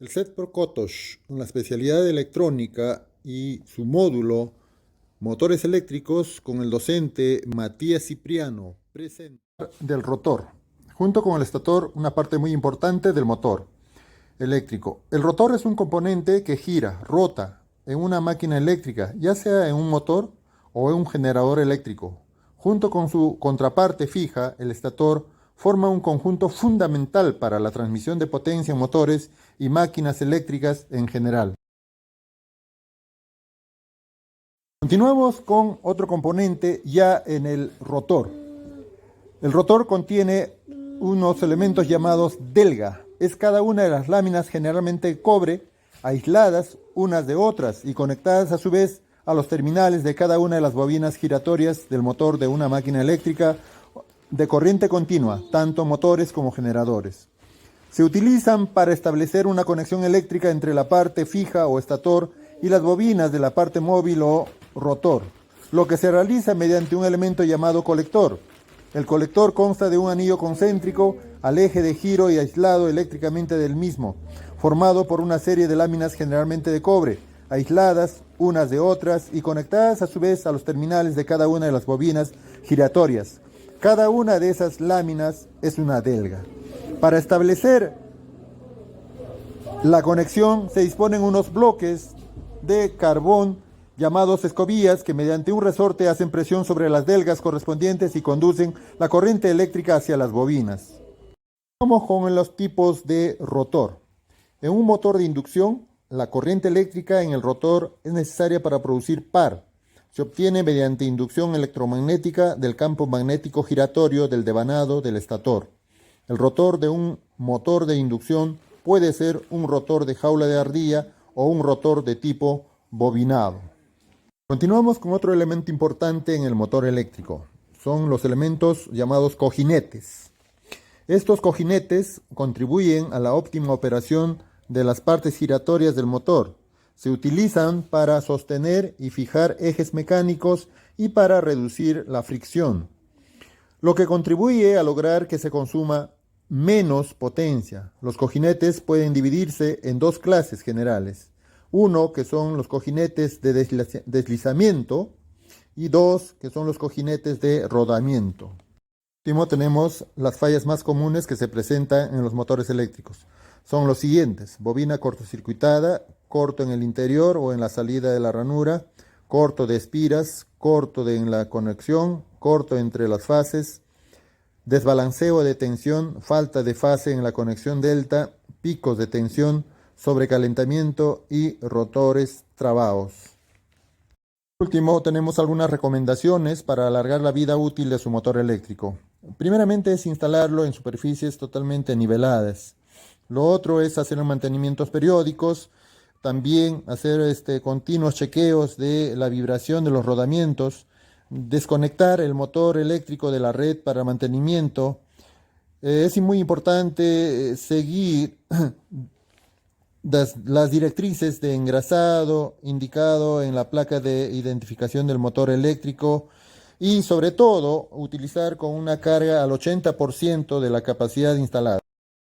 El set Pro Kotosh, con la especialidad de electrónica y su módulo motores eléctricos con el docente Matías Cipriano, presenta del rotor, junto con el estator, una parte muy importante del motor eléctrico. El rotor es un componente que gira, rota en una máquina eléctrica, ya sea en un motor o en un generador eléctrico. Junto con su contraparte fija, el estator forma un conjunto fundamental para la transmisión de potencia en motores y máquinas eléctricas en general. Continuamos con otro componente ya en el rotor. El rotor contiene unos elementos llamados delga. Es cada una de las láminas, generalmente de cobre, aisladas unas de otras y conectadas a su vez a los terminales de cada una de las bobinas giratorias del motor de una máquina eléctrica de corriente continua, tanto motores como generadores. Se utilizan para establecer una conexión eléctrica entre la parte fija o estator y las bobinas de la parte móvil o rotor, lo que se realiza mediante un elemento llamado colector. El colector consta de un anillo concéntrico al eje de giro y aislado eléctricamente del mismo, formado por una serie de láminas generalmente de cobre, aisladas unas de otras y conectadas a su vez a los terminales de cada una de las bobinas giratorias. Cada una de esas láminas es una delga. Para establecer la conexión se disponen unos bloques de carbón llamados escobillas que mediante un resorte hacen presión sobre las delgas correspondientes y conducen la corriente eléctrica hacia las bobinas. Vamos con los tipos de rotor. En un motor de inducción, la corriente eléctrica en el rotor es necesaria para producir par. Se obtiene mediante inducción electromagnética del campo magnético giratorio del devanado del estator. El rotor de un motor de inducción puede ser un rotor de jaula de ardilla o un rotor de tipo bobinado. Continuamos con otro elemento importante en el motor eléctrico. Son los elementos llamados cojinetes. Estos cojinetes contribuyen a la óptima operación de las partes giratorias del motor. Se utilizan para sostener y fijar ejes mecánicos y para reducir la fricción, lo que contribuye a lograr que se consuma menos potencia. Los cojinetes pueden dividirse en dos clases generales. Uno, que son los cojinetes de deslizamiento, y dos, que son los cojinetes de rodamiento. Por último, tenemos las fallas más comunes que se presentan en los motores eléctricos. Son los siguientes: bobina cortocircuitada, corto en el interior o en la salida de la ranura, corto de espiras, corto en la conexión, corto entre las fases, desbalanceo de tensión, falta de fase en la conexión delta, picos de tensión, sobrecalentamiento y rotores trabados. Por último, tenemos algunas recomendaciones para alargar la vida útil de su motor eléctrico. Primeramente es instalarlo en superficies totalmente niveladas. Lo otro es hacer mantenimientos periódicos, también hacer continuos chequeos de la vibración de los rodamientos, desconectar el motor eléctrico de la red para mantenimiento. Es muy importante seguir las directrices de engrasado indicado en la placa de identificación del motor eléctrico y sobre todo utilizar con una carga al 80% de la capacidad instalada.